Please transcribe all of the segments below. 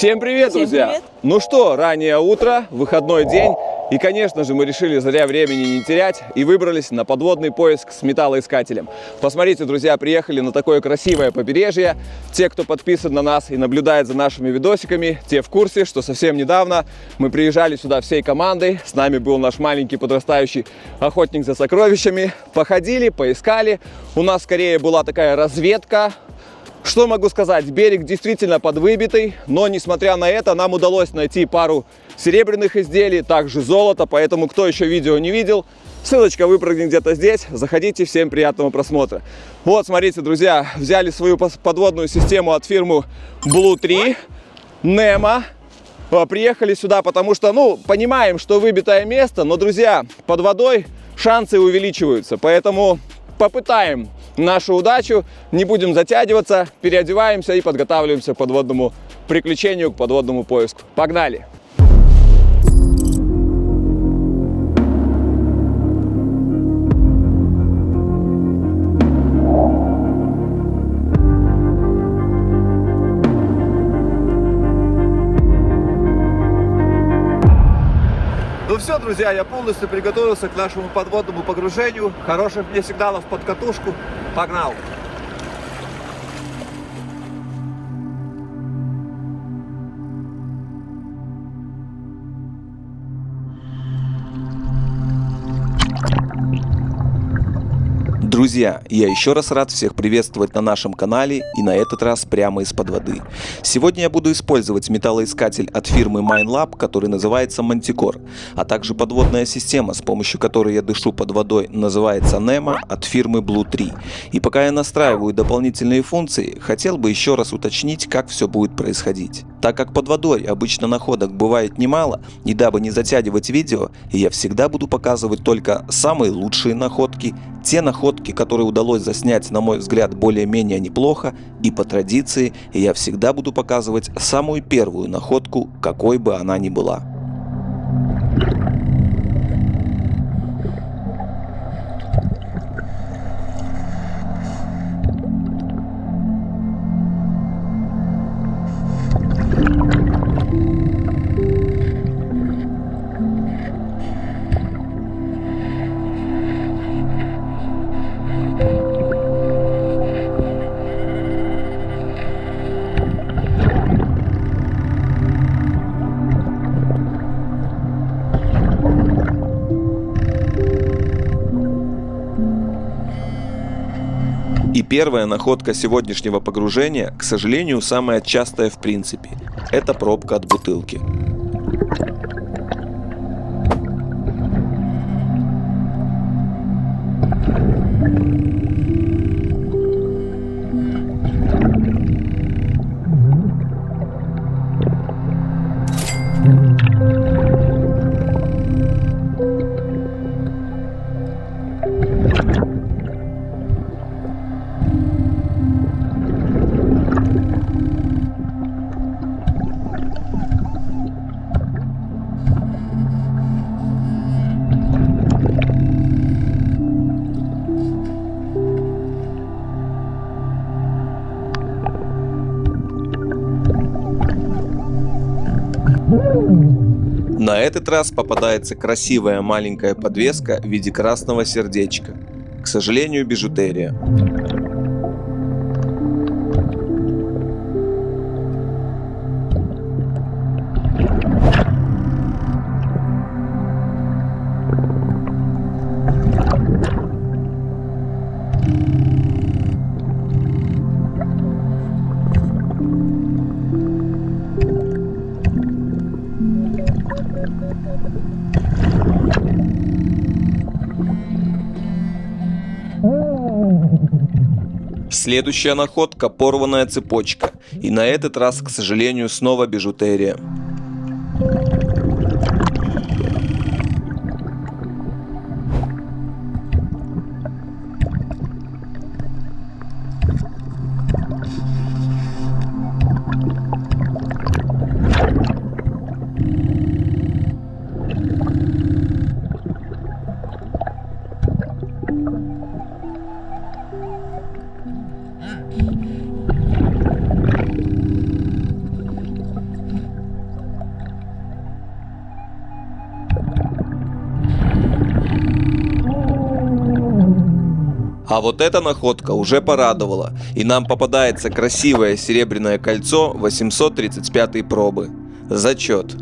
Всем привет, друзья! Привет. Ну что, раннее утро, выходной день. И, конечно же, мы решили зря времени не терять и выбрались на подводный поиск с металлоискателем. Посмотрите, друзья, приехали на такое красивое побережье. Те, кто подписан на нас и наблюдает за нашими видосиками, те в курсе, что совсем недавно мы приезжали сюда всей командой. С нами был наш маленький подрастающий охотник за сокровищами. Походили, поискали. У нас скорее была такая разведка. Что могу сказать? Берег действительно подвыбитый, но несмотря на это нам удалось найти пару серебряных изделий, также золото, поэтому кто еще видео не видел, ссылочка выпрыгнет где-то здесь, заходите, всем приятного просмотра. Вот, смотрите, друзья, взяли свою подводную систему от фирмы Blue 3, Nemo. Приехали сюда, потому что, понимаем, что выбитое место, но, друзья, под водой шансы увеличиваются, поэтому попытаем нашу удачу, не будем затягиваться, переодеваемся и подготавливаемся к подводному приключению, к подводному поиску. Погнали! Ну все, друзья, я полностью приготовился к нашему подводному погружению. Хороших мне сигналов под катушку. Погнал! Друзья, я еще раз рад всех приветствовать на нашем канале и на этот раз прямо из-под воды. Сегодня я буду использовать металлоискатель от фирмы Minelab, который называется Manticore, а также подводная система, с помощью которой я дышу под водой, называется Nemo от фирмы Blue 3. И пока я настраиваю дополнительные функции, хотел бы еще раз уточнить, как все будет происходить. Так как под водой обычно находок бывает немало, и дабы не затягивать видео, я всегда буду показывать только самые лучшие находки, те находки, которые удалось заснять, на мой взгляд, более-менее неплохо, и по традиции я всегда буду показывать самую первую находку, какой бы она ни была. И первая находка сегодняшнего погружения, к сожалению, самая частая в принципе. Это пробка от бутылки. На этот раз попадается красивая маленькая подвеска в виде красного сердечка. К сожалению, бижутерия. Следующая находка — порванная цепочка. И на этот раз, к сожалению, снова бижутерия. А вот эта находка уже порадовала, и нам попадается красивое серебряное кольцо 835 пробы. Зачет.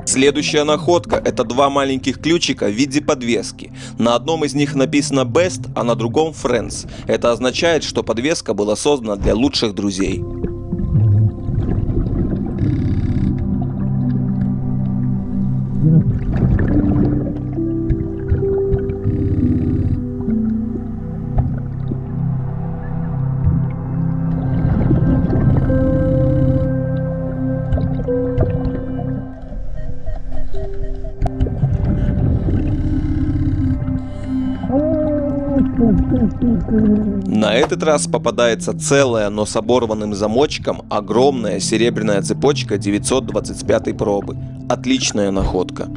Следующая находка – это два маленьких ключика в виде подвески. На одном из них написано Best, а на другом Friends. Это означает, что подвеска была создана для лучших друзей. На этот раз попадается целая, но с оборванным замочком, огромная серебряная цепочка 925 пробы. Отличная находка.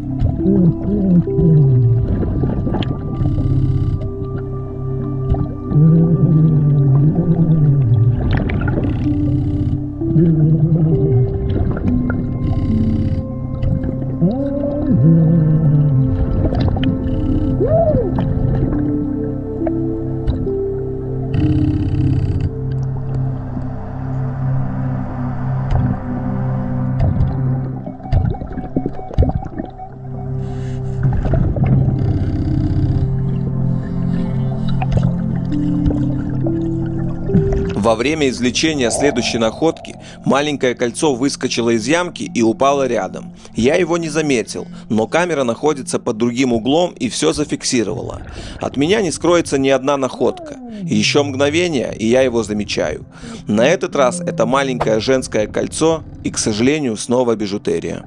Во время извлечения следующей находки маленькое кольцо выскочило из ямки и упало рядом. Я его не заметил, но камера находится под другим углом и все зафиксировала. От меня не скроется ни одна находка. Еще мгновение, и я его замечаю. На этот раз это маленькое женское кольцо и, к сожалению, снова бижутерия.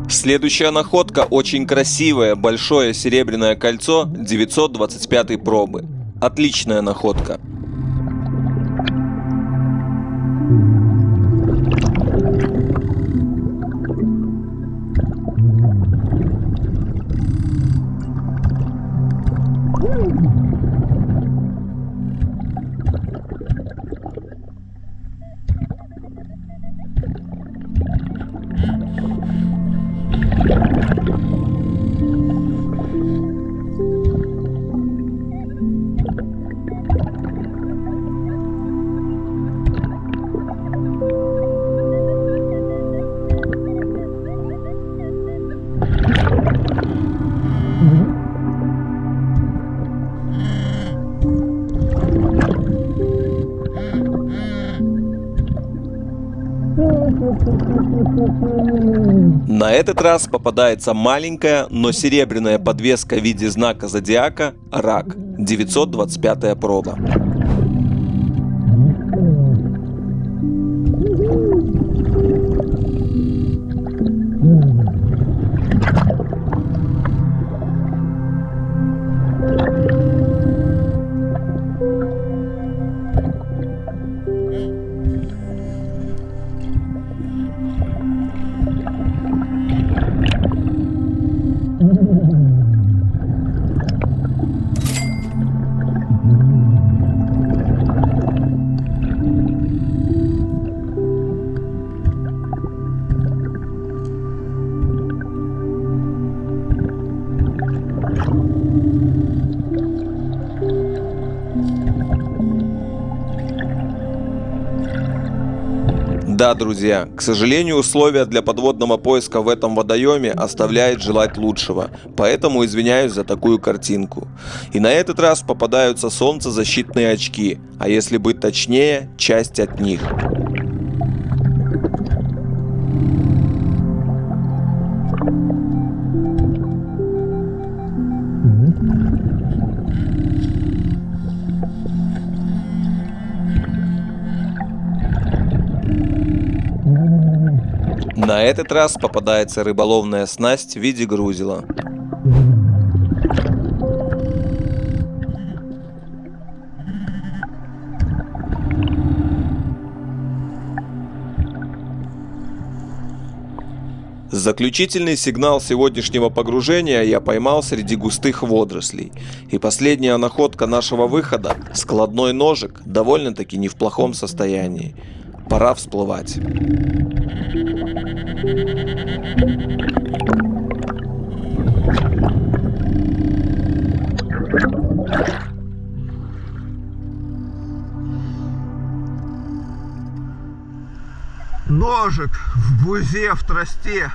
Следующая находка очень красивое большое серебряное кольцо 925 пробы. Отличная находка. На этот раз попадается маленькая, но серебряная подвеска в виде знака зодиака «Рак», 925 проба. Да, друзья, к сожалению, условия для подводного поиска в этом водоеме оставляют желать лучшего, поэтому извиняюсь за такую картинку. И на этот раз попадаются солнцезащитные очки, а если быть точнее, часть от них. На этот раз попадается рыболовная снасть в виде грузила. Заключительный сигнал сегодняшнего погружения я поймал среди густых водорослей. И последняя находка нашего выхода – складной ножик, довольно-таки не в плохом состоянии. Пора всплывать. Ножик в бузе, в тросте,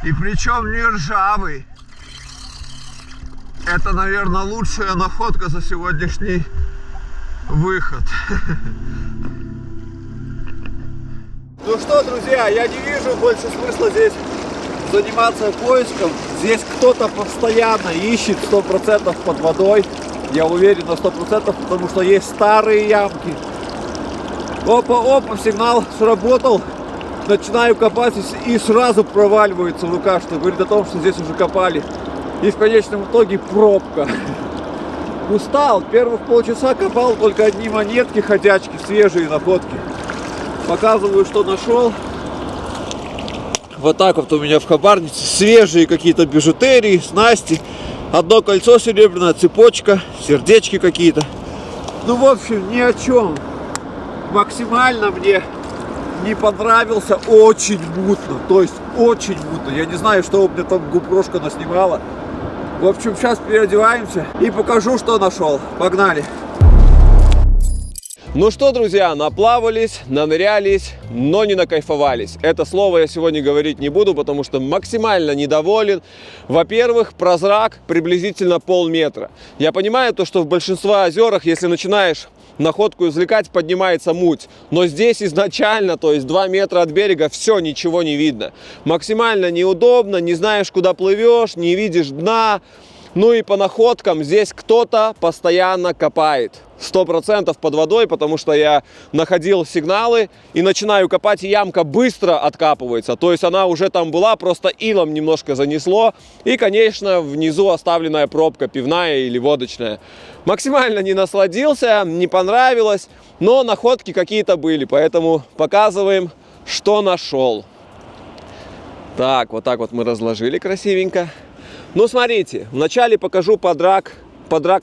и причем не ржавый. Это, наверное, лучшая находка за сегодняшний выход. Ну что, друзья, я не вижу больше смысла здесь заниматься поиском. Здесь кто-то постоянно ищет 100% под водой. Я уверен на 100%, потому что есть старые ямки. Опа, сигнал сработал. Начинаю копать и сразу проваливается рука, что говорит о том, что здесь уже копали. И в конечном итоге пробка. Устал. Первых полчаса копал только одни монетки, ходячки, свежие находки. Показываю, что нашел. Вот так вот у меня в хабарнице свежие какие-то бижутерии, снасти. Одно кольцо серебряное, цепочка, сердечки какие-то. Ну, в общем, ни о чем. Максимально мне не понравился, очень мутно. То есть очень мутно. Я не знаю, что у меня там GoPro-шка наснимала. В общем, сейчас переодеваемся и покажу, что нашел. Погнали. Ну что, друзья, наплавались, нанырялись, но не накайфовались. Это слово я сегодня говорить не буду, потому что максимально недоволен. Во-первых, прозрак приблизительно полметра. Я понимаю то, что в большинстве озерах, если начинаешь находку извлекать, поднимается муть. Но здесь изначально, то есть 2 метра от берега, все, ничего не видно. Максимально неудобно, не знаешь, куда плывешь, не видишь дна. Ну и по находкам здесь кто-то постоянно копает. 100% под водой, потому что я находил сигналы и начинаю копать, и ямка быстро откапывается. То есть она уже там была, просто илом немножко занесло. И, конечно, внизу оставленная пробка пивная или водочная. Максимально не насладился, не понравилось, но находки какие-то были. Поэтому показываем, что нашел. Так вот мы разложили красивенько. Ну, смотрите, вначале покажу подрак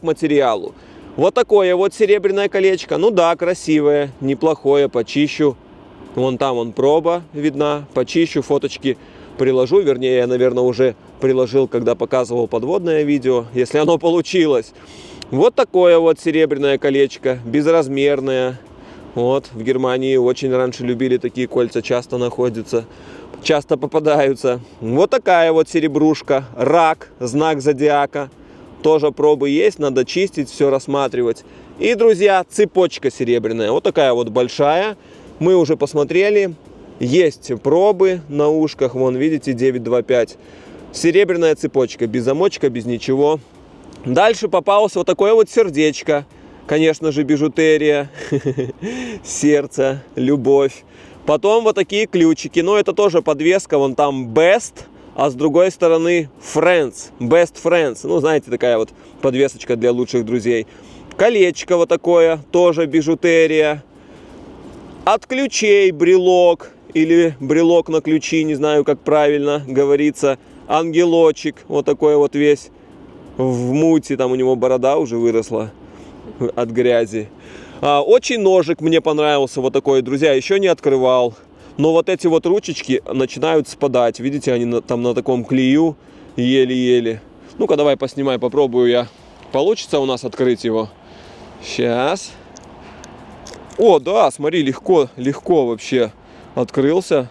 материалу. Вот такое вот серебряное колечко. Ну да, красивое, неплохое, почищу. Вон там вон проба видна, почищу, фоточки приложу. Вернее, я, наверное, уже приложил, когда показывал подводное видео, если оно получилось. Вот такое вот серебряное колечко, безразмерное. Вот, в Германии очень раньше любили такие кольца, часто находятся. Часто попадаются. Вот такая вот серебрушка. Рак, знак зодиака. Тоже пробы есть, надо чистить, все рассматривать. И, друзья, цепочка серебряная. Вот такая вот большая. Мы уже посмотрели. Есть пробы на ушках. Вон, видите, 925. Серебряная цепочка, без замочка, без ничего. Дальше попалось вот такое вот сердечко. Конечно же, бижутерия. Сердце, любовь. Потом вот такие ключики. Но это тоже подвеска. Вон там Best. А с другой стороны Friends, Best Friends. Ну, знаете, такая вот подвесочка для лучших друзей. Колечко вот такое, тоже бижутерия. От ключей брелок или брелок на ключи, не знаю, как правильно говорится. Ангелочек, вот такой вот весь в мути. Там у него борода уже выросла от грязи. Очень ножик мне понравился вот такой, друзья, еще не открывал. Но вот эти вот ручечки начинают спадать. Видите, они там на таком клею еле-еле. Ну-ка, давай поснимай, попробую я. Получится у нас открыть его? Сейчас. О, да, смотри, легко вообще. открылся.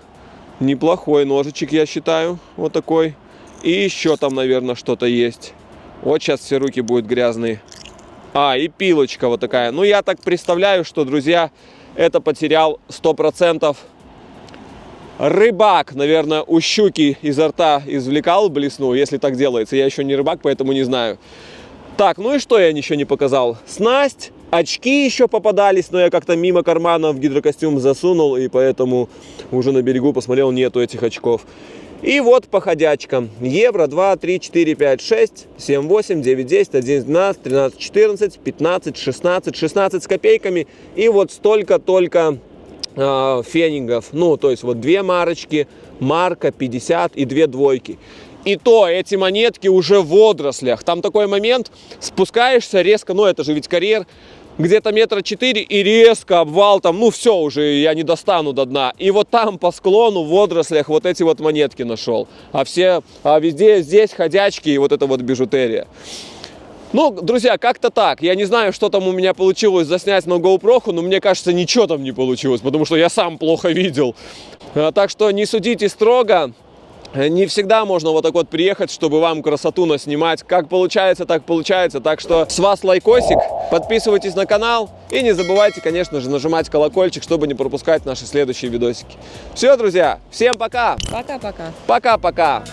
Неплохой ножичек, я считаю, вот такой. И еще там, наверное, что-то есть. Вот сейчас все руки будут грязные. И пилочка вот такая. Ну, я так представляю, что, друзья, это потерял 100% рыбак. Наверное, у щуки изо рта извлекал блесну, если так делается. Я еще не рыбак, поэтому не знаю. Так, ну и что я еще не показал? Снасть, очки еще попадались, но я как-то мимо кармана в гидрокостюм засунул, и поэтому уже на берегу посмотрел, нету этих очков. И вот по ходячкам. Евро 2, 3, 4, 5, 6, 7, 8, 9, 10, 11, 12, 13, 14, 15, 16, 16 с копейками. И вот столько только фенингов. Ну, то есть вот 2 марочки, марка, 50 и 2 двойки. И то эти монетки уже в водорослях. Там такой момент, спускаешься резко, ну это же ведь карьер, где-то 4 метра и резко обвал там, ну все уже, я не достану до дна. И вот там по склону в водорослях вот эти вот монетки нашел. А везде здесь ходячки и вот это вот бижутерия. Ну, друзья, как-то так. Я не знаю, что там у меня получилось заснять на GoPro, но мне кажется, ничего там не получилось, потому что я сам плохо видел. Так что не судите строго. Не всегда можно вот так вот приехать, чтобы вам красоту наснимать. Как получается, так получается. Так что с вас лайкосик, подписывайтесь на канал и не забывайте, конечно же, нажимать колокольчик, чтобы не пропускать наши следующие видосики. Все, друзья, всем пока! Пока-пока. Пока-пока!